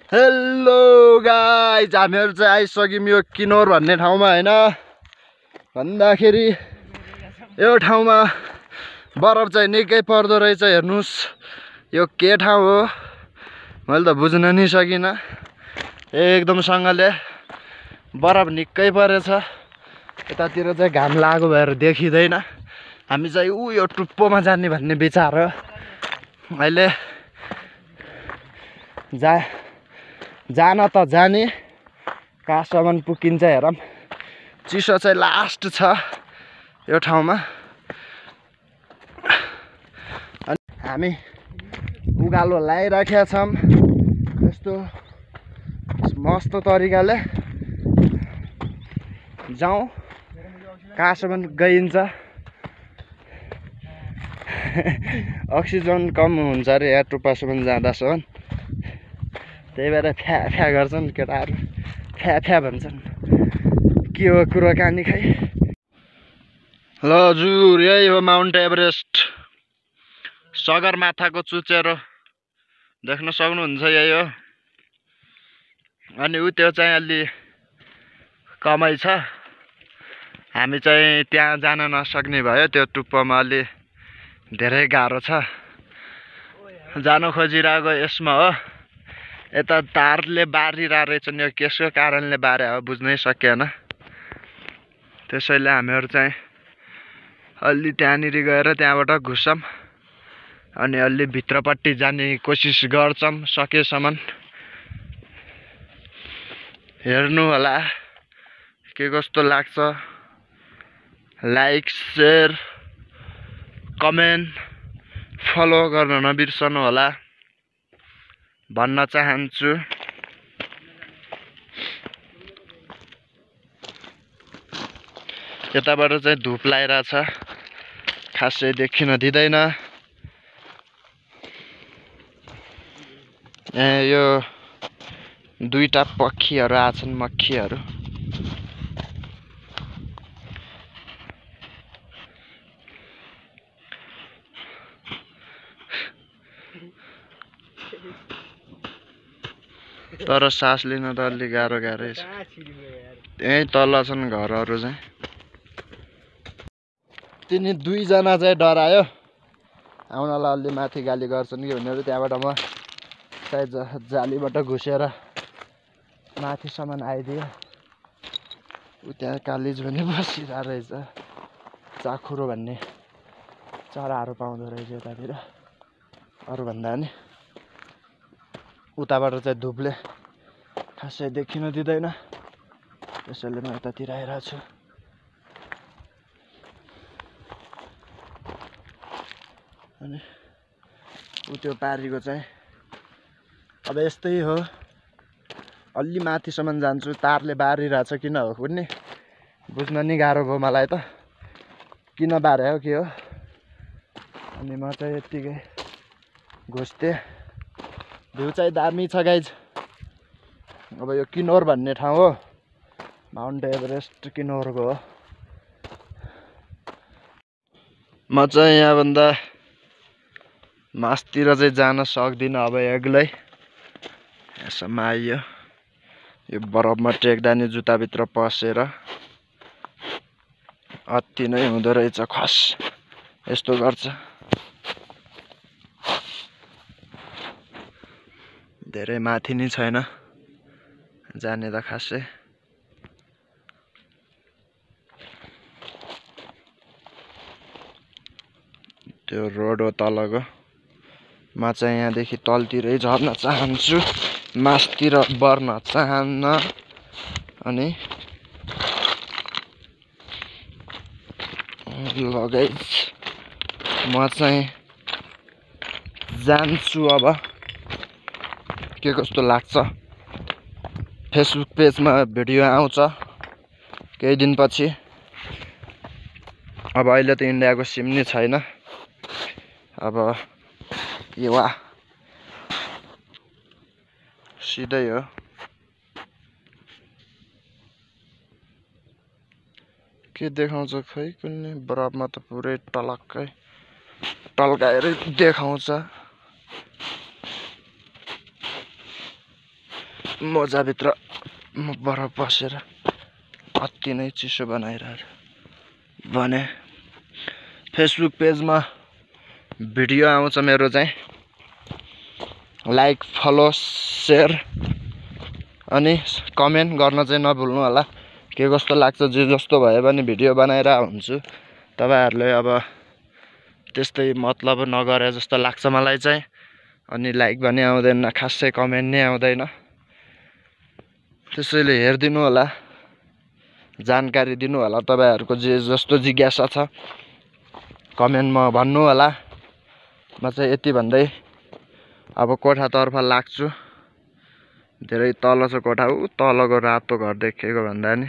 Hello guys, हामीहरू चाहिँ आइसक्यौँ यो किनोर भन्ने ठाउँमा हैन। भन्दाखेरि यो ठाउँमा बरफ चाहिँ निकै पर्दो रहेछ। हेर्नुस् यो के ठाउँ हो मैले त बुझ्न नि सकिनँ। एकदमसँगले बरफ निकै परेछ। यतातिर चाहिँ घाम लागेको भएर देखिँदैन। हामी चाहिँ यो टुप्पोमा जाने भन्ने विचार हो। अहिले जान त जाने, कहाँसम्म पुगिन्छ हेरौँ। चिसो चाहिँ लास्ट छ यो ठाउँमा। अनि हामी उकालो लगाइराखेका छौँ यस्तो मस्त तरिकाले। जाउँ कहाँसम्म गइन्छ। अक्सिजन कम हुन्छ अरे यहाँ टुप्पासम्म जाँदासम्म, त्यही भएर फ्या फ्या गर्छन् केटाहरू, फ्या फ्या भन्छन्। के हो कुराकानी खै। ल हजुर, यही हो माउन्ट एभरेस्ट, सगरमाथाको चुचेरो देख्न सक्नुहुन्छ। यही हो। अनि उ त्यो चाहिँ अलि कमै छ। हामी चाहिँ त्यहाँ जान नसक्ने भयो। त्यो टुप्पोमा अलि धेरै गाह्रो छ। जान खोजिरहेको यसमा हो। यता तारले बारिरहेको रहेछन्। यो कसको कारणले बारे हो बुझ्नै सकिएन। त्यसैले हामीहरू चाहिँ अलि त्यहाँनिर गएर त्यहाँबाट घुस्छौँ अनि अलि भित्रपट्टि जाने कोसिस गर्छौँ सकेसम्म। हेर्नु होला के कस्तो लाग्छ। लाइक, सेयर, कमेन्ट, फलो गर्न नबिर्सनु होला भन्न चाहन्छु। यताबाट चाहिँ धुप लागिरहेछ, खासै देखिन दिँदैन। यो दुईटा पक्षीहरू आछन्, मक्खीहरू। तर सास लिन त अलि गाह्रो गाह्रै छ। यहीँ तल छन् घरहरू चाहिँ। तिनी दुईजना चाहिँ डरायो। आउनलाई अलि माथि गाली गर्छन् कि भनेर त्यहाँबाट म सायद जालीबाट घुसेर माथिसम्म आइदिएँ। उ त्यहाँ कालिज पनि बसिरहेको रहेछ। चाखुरो भन्ने चराहरू पाउँदो रहेछ यतातिर अरूभन्दा नि। उताबाट चाहिँ धुपले खासै देखिन दिँदैन, त्यसैले म यतातिर आइरहेको छु। अनि उ त्यो पारिको चाहिँ अब यस्तै हो। अलि माथिसम्म जान्छु। तारले बारिरहेछ किन हो कुन्नी बुझ्न नि गाह्रो भयो मलाई त, किन बारे हो के हो। अनि म चाहिँ यत्तिकै घुस्थेँ। भ्यू चाहिँ दामी छ गाइज। अब यो किनोर भन्ने ठाउँ हो, माउन्ट एभरेस्ट किनोरको हो। म चाहिँ यहाँभन्दा मासतिर चाहिँ जान सक्दिनँ अब एक्लै। यसम्म आइयो। यो बरफमा टेक्दा नि जुत्ताभित्र पसेर अति नै हुँदो रहेछ खस। यस्तो गर्छ। धेरै माथि नै छैन जाने त खासै। त्यो रोड हो तलको। म चाहिँ यहाँदेखि तलतिरै झर्न चाहन्छु, मासतिर बढ्न चाहन्न। अनि गाइज म चाहिँ जान्छु। अब के कस्तो लाग्छ। फेसबुक पेजमा भिडियो आउँछ केही दिनपछि। अब अहिले त इन्डियाको सिम नै छैन। अब यो वा सिधै हो। के देखाउँछ खै कुन्नी। बरफमा त पुरै टलक्कै टल्काएरै देखाउँछ। मोजाभित्र बरफ बसेर अति नै चिसो बनाइरहेको भने फेसबुक पेजमा भिडियो आउँछ मेरो चाहिँ लाइक फलो सेयर अनि कमेन्ट गर्न चाहिँ नभुल्नु होला के कस्तो लाग्छ जे जस्तो भए पनि भिडियो बनाएर हुन्छु तपाईहरुले अब त्यस्तै मतलब नगरे जस्तो लाग्छ मलाई चाहिँ अनि लाइक पनि आउँदैन खासै कमेन्ट नै आउँदैन त्यसैले हेर्दिनु होला जानकारी दिनु होला तपाईहरुको जे जस्तो जिज्ञासा छ कमेन्टमा भन्नु होला म चाहिँ यति भन्दै अब कोठातर्फ लाग्छु धेरै तल छ कोठा उ तलको रातो घर देखेको भन्दा नि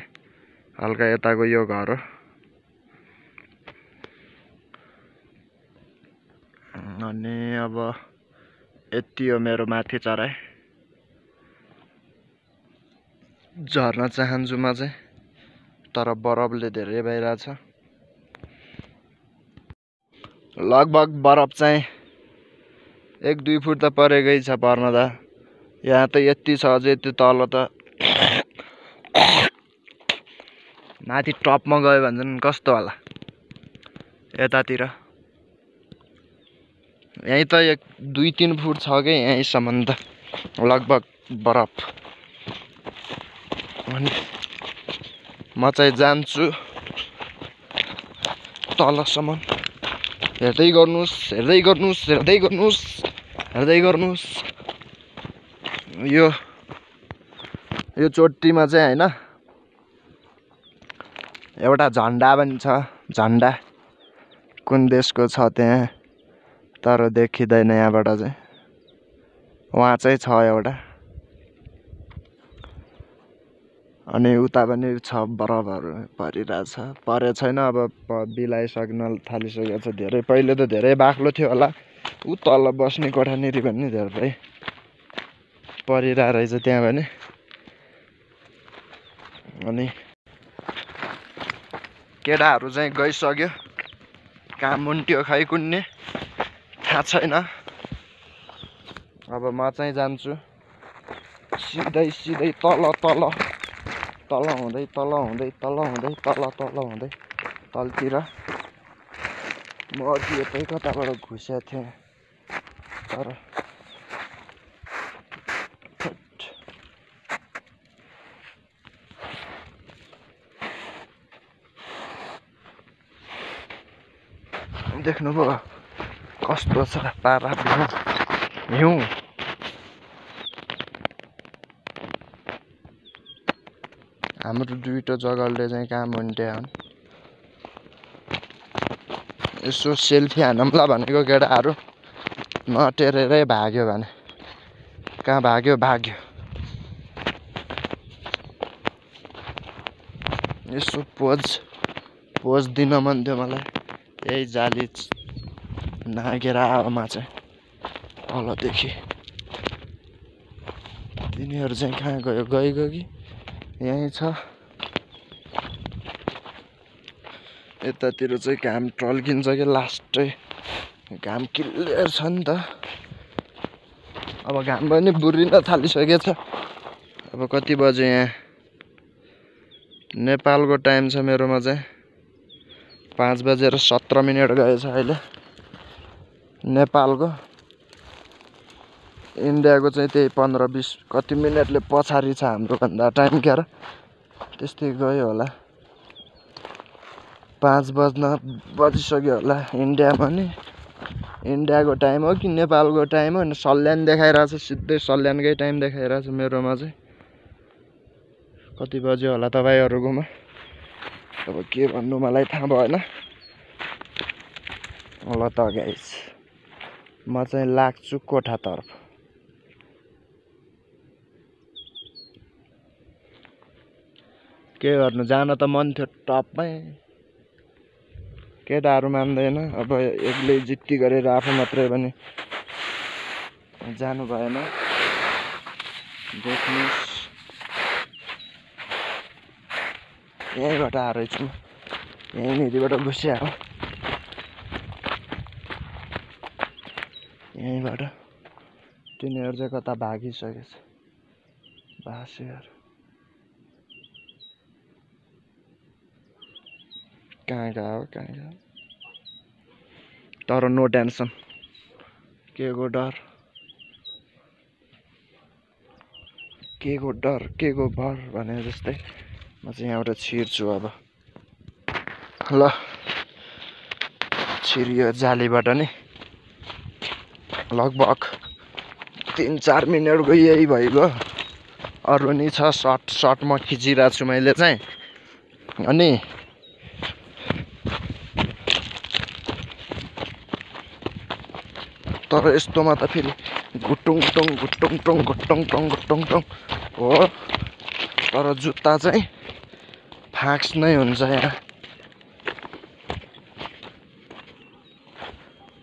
हल्का यताको यो घर हो अनि अब यति हो मेरो माथि चढाइ झर्न चाहन्छु म चाहिँ तर बरफले धेरै भइरहेछ लगभग बरफ चाहिँ 1-2 फुट त परेकै छ पर्न त यहाँ त यति छ अझै त्यो तल त माथि टपमा गयो भने चाहिँ कस्तो होला यतातिर यही त 1-2-3 फुट छ के यहीसम्म त लगभग बरफ अनि म चाहिँ जान्छु तलसम्म हेर्दै गर्नुस् हेर्दै गर्नुस् हेर्दै गर्नुस् हेर्दै गर्नुस् यो चोटीमा चाहिँ हैन एउटा झण्डा पनि छ झण्डा कुन देशको छ त्यहाँ तर देखिदैन यहाँबाट चाहिँ वहाँ चाहिँ छ एउटा अनि उता पनि छ बरफहरु परिरहेछ परे छैन अब बिलाइसक्न थालिसकेको छ धेरै पहिले त धेरै बाक्लो थियो होला उ तल बस्ने कोठानेरि पनि धेरै परिरहेको रहेछ त्यहाँ पनि अनि केटाहरु चाहिँ गइसक्यो काम मुन्ट्यो खै कुन्ने थाहा छैन अब म चाहिँ जान्छु सिधै सिधै तल तल तल हुँदै तल हुँदै तल हुँदै तल तल हुँदै तलतिर म अघि यतै कताबाट घुसेको थिएँ तर देख्नुभयो कस्तो छ पारा हिउँ हाम्रो दुईटो जगलले चाहिँ काम हुन्थ्यो यसो सेल्फी हानौँला भनेको केटाहरु नटेरेरै भाग्यो भने कहाँ भाग्यो भाग्यो यसो पोज दिन मन थियो मलाई यही जाली नागेर आवामा चाहिँ तलदेखि तिनीहरु चाहिँ कहाँ गयो गइगयो कि यही छ यतातिर चाहिँ घाम टल्किन्छ कि लास्टै घाम क्लियर छ नि त अब घाम पनि बुर्रिन थालिसकेको छ अब कति बजे यहाँ नेपालको टाइम छ मेरोमा चाहिँ 5:17 गएछ अहिले नेपालको इन्डियाको चाहिँ त्यही 15-20 कति मिनेटले पछाडी छ हाम्रो भन्दा टाइम क्यार त्यस्तै गयो होला 5 बजिसक्यो होला इन्डियामा नि इन्डियाको टाइम हो कि नेपालको टाइम हो सल्यान देखाइरहेछ सिधै सल्यानकै टाइम देखाइरहेछ मेरोमा चाहिँ कति बज्यो होला तपाईहरुकोमा अब के भन्नु मलाई थाहा भएन ल त गाइस म चाहिँ लाग्छु कोठातर्फ के गर्नु जान त मन थियो टपमै केटाहरु मान्दैन अब एक्लै जित्ती गरेर आफू मात्रै पनि जानु भएन देख्नुस् यहीँबाट आएछु यहीँनिरबाट घुसिया हो यहीँबाट तिनीहरु चाहिँ कता भागिसकेछ बासियर कहाँ गयो तर नो टेन्सन के को डर के को भर भने जस्तै म चाहिँ यहाँबाट छिर्छु अब ल छिरियो जालीबाट नि लगभग 3-4 मिनटको यही भइगयो अरू नि छ सर्ट म खिचिरहेको छु मैले चाहिँ अनि तर यस्तोमा त फेरि घुटुङ टङ हो तर जुत्ता चाहिँ फाक्स नै हुन्छ यहाँ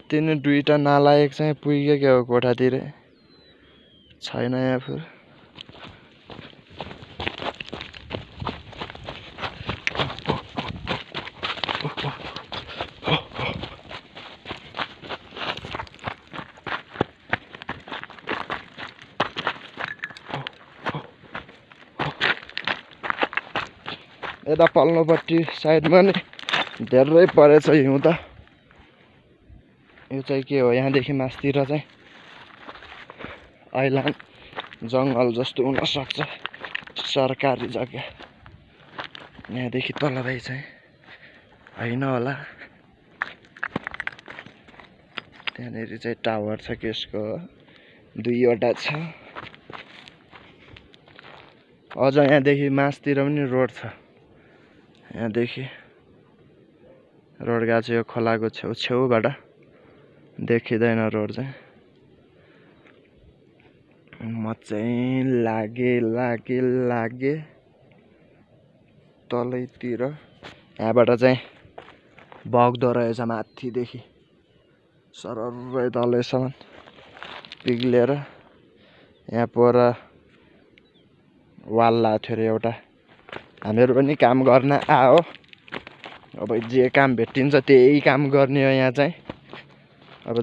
तिनी दुईटा नालायक चाहिँ पुग्यो क्या हो कोठातिर छैन यहाँ फेरि यता पल्लोपट्टि साइडमा नि धेरै परेछ हिउँ त यो चाहिँ के हो यहाँदेखि मासतिर चाहिँ ऐलान जङ्गल जस्तो हुन सक्छ सरकारी जग्गा यहाँदेखि तलबाई चाहिँ होइन होला त्यहाँनिर चाहिँ टावर छ केसको 2वटा छ अझ यहाँदेखि मासतिर पनि रोड छ यहाँदेखि रोड गएको छ यो खोलाको छेउबाट देखिँदैन रोड चाहिँ म चाहिँ लागे तलैतिर यहाँबाट चाहिँ बग्दो रहेछ माथिदेखि सररै तलैसम्म पिग्लेर यहाँ पर वाल लाग्थ्यो अरे एउटा हामीहरू पनि काम गर्न आयो अब जे काम भेटिन्छ त्यही काम गर्ने हो यहाँ चाहिँ अब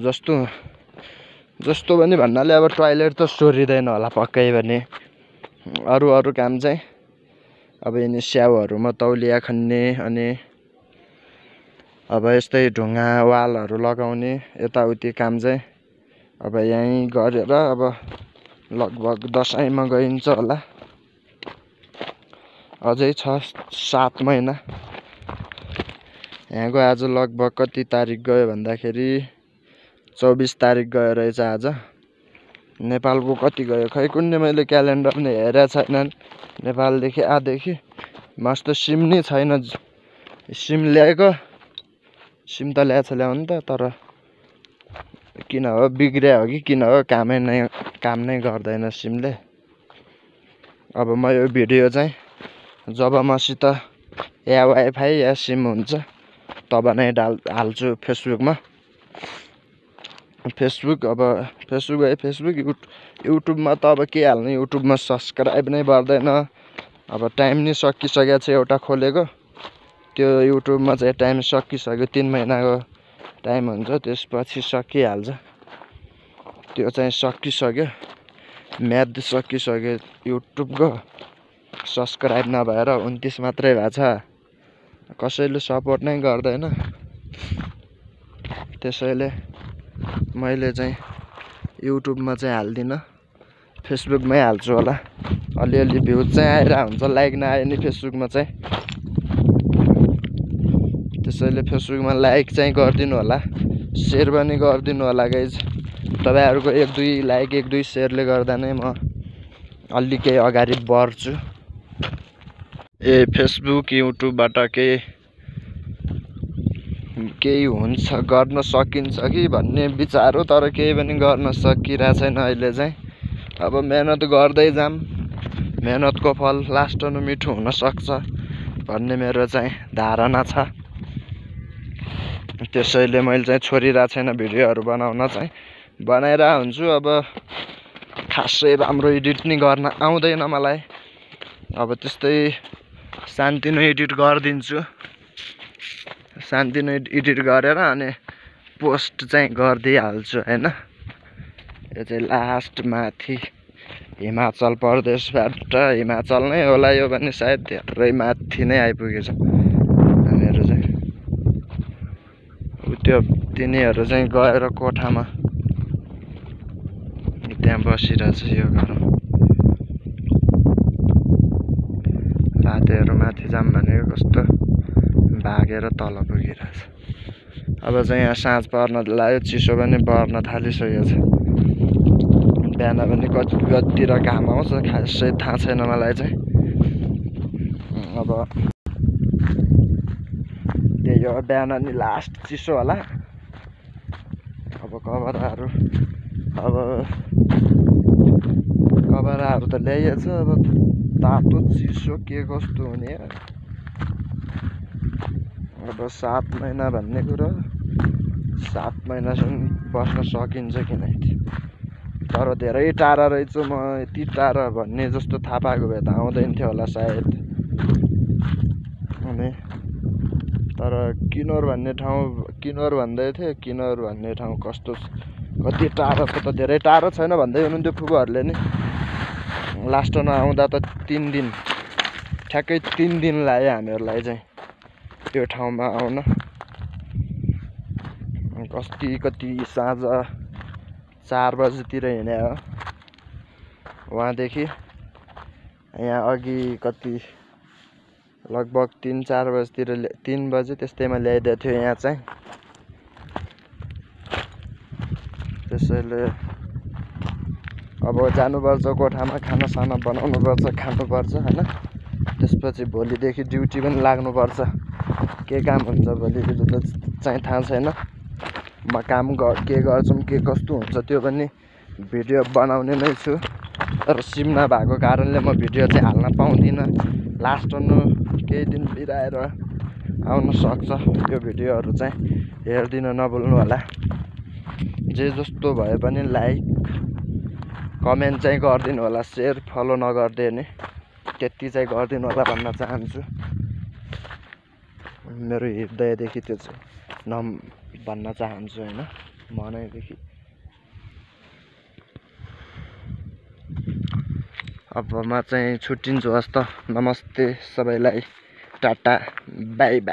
जस्तो पनि भन्नाले अब टोयलेट त सोरिँदैन होला पक्कै भने अरू काम चाहिँ अब यिनी स्याउहरूमा तौलिया खन्ने अनि अब यस्तै ढुङ्गा वालहरू लगाउने यताउति काम चाहिँ अब यहीँ गरेर अब लगभग दसैँमा गइन्छ होला अझै 6-7 महिना यहाँको आज लगभग कति तारिक गयो भन्दाखेरि 24 तारिक गयो रहेछ आज नेपालको कति गयो खै कुन्ने मैले क्यालेन्डर पनि हेरेको छैन नेपालदेखि आदेखि मस्त सिम नै छैन सिम ल्याएको सिम त ल्याउनु त तर किन हो बिग्रिया हो कि किन हो काम नै गर्दैन सिमले अब म यो भिडियो चाहिँ जब मसित या वाइफाई या सिम हुन्छ तब नै हाल्छु फेसबुकमा फेसबुक युट्युबमा त अब के हाल्नु युट्युबमा सब्सक्राइब नै बढ्दैन अब टाइम नै सकिसकेको छ एउटा खोलेको त्यो युट्युबमा चाहिँ टाइम सकिसक्यो 3 महिनाको टाइम हुन्छ त्यसपछि सकिहाल्छ त्यो चाहिँ सकिसक्यो म्याद सकिसक्यो युट्युबको सब्सक्राइब नभएर 29 मात्रै भएको छ कसैले सपोर्ट नै गर्दैन त्यसैले मैले चाहिँ युट्युबमा चाहिँ हाल्दिनँ फेसबुकमै हाल्छु होला अलिअलि भ्युज चाहिँ आइरहेको हुन्छ लाइक नआए नि फेसबुकमा चाहिँ त्यसैले फेसबुकमा लाइक चाहिँ गरिदिनु होला सेयर पनि गरिदिनु होला गाइज तपाईहरुको 1-2 लाइक 1-2 सेयरले गर्दा नै म अलि केही अगाडि बढ्छु फेसबुक युट्युबबाट केही हुन्छ गर्न सकिन्छ कि भन्ने विचार हो तर केही पनि गर्न सकिरहेको छैन अहिले चाहिँ अब मेहनत गर्दै जाम मेहनतको फल लास्टमा मिठो हुन सक्छ भन्ने मेरो चाहिँ धारणा छ त्यसैले मैले चाहिँ छोडिरहेको छैन भिडियोहरु बनाउन चाहिँ बनाइरहेको हुन्छु अब खासै राम्रो एडिट नि गर्न आउँदैन मलाई अब त्यस्तै शान्तिनो एडिट गर्दिन्छु शान्तिनो एडिट गरेर अनि पोस्ट चाहिँ गर्दै हाल्छु हैन यो चाहिँ लास्ट माथि हिमाचल प्रदेशबाट हिमाचल नै होला यो भने सायद धेरै माथि नै आइपुगेछ हामीहरू चाहिँ। त्यो तिनीहरू चाहिँ गएर कोठामा त्यहाँ बसिरहेछ यो गरौँ। भातेहरू माथि जाम भनेको कस्तो भागेर तल पुगिरहेछ। अब चाहिँ यहाँ साँझ पर्न लाग्यो, चिसो पनि बढ्न थालिसकेको छ। बिहान पनि कतितिर घाम आउँछ खासै थाहा छैन मलाई चाहिँ। अब त्यही हो, बिहान नि लास्ट चिसो होला। अब कभराहरू त ल्याइएछ, अब तातो चिसो के कस्तो हुने। अब 7 महिना भन्ने कुरो 7 महिनासम्म बस्न सकिन्छ कि नै। तर धेरै टाढा रहेछु म, यति टाढा भन्ने जस्तो थाहा पाएको भए त आउँदैन थियो होला सायद। अनि तर किनोर भन्ने ठाउँ कस्तो कति टाढो छ त, धेरै टाढो छैन भन्दै हुनुहुन्थ्यो फुपूहरूले नि। लास्टमा आउँदा त 3 दिन, ठ्याक्कै 3 दिन लाग्यो हामीहरूलाई चाहिँ यो ठाउँमा आउन। कति साँझ 4 बजीतिर हिँडे हो वहाँदेखि। यहाँ अघि कति लगभग 3-4 बजीतिर 3 बजी त्यस्तैमा ल्याइदिएको थियो यहाँ चाहिँ। त्यसैले अब जानुपर्छ कोठामा, खानासाना बनाउनुपर्छ, खानुपर्छ होइन। त्यसपछि भोलिदेखि ड्युटी पनि लाग्नुपर्छ। के काम हुन्छ भोलिदेखि त चाहिँ थाहा छैन। म काम के गर्छौँ के कस्तो हुन्छ त्यो पनि भिडियो बनाउने नै छु। तर सिम नभएको कारणले म भिडियो चाहिँ हाल्न पाउँदिनँ। लास्टमा केही दिन बिराएर आउन सक्छ यो भिडियोहरू चाहिँ, हेरिदिन नभुल्नु होला। जे जस्तो भए पनि लाइक कमेन्ट चाहिँ गरिदिनु होला, सेयर फलो नगर्दियो भने त्यति चाहिँ गरिदिनु होला भन्न चाहन्छु। मेरो हृदयदेखि त्यो चाहिँ भन्न चाहन्छु होइन, मनैदेखि। अब म चाहिँ छुट्टिन्छु हस् त। नमस्ते सबैलाई, टाटा बाई बाई।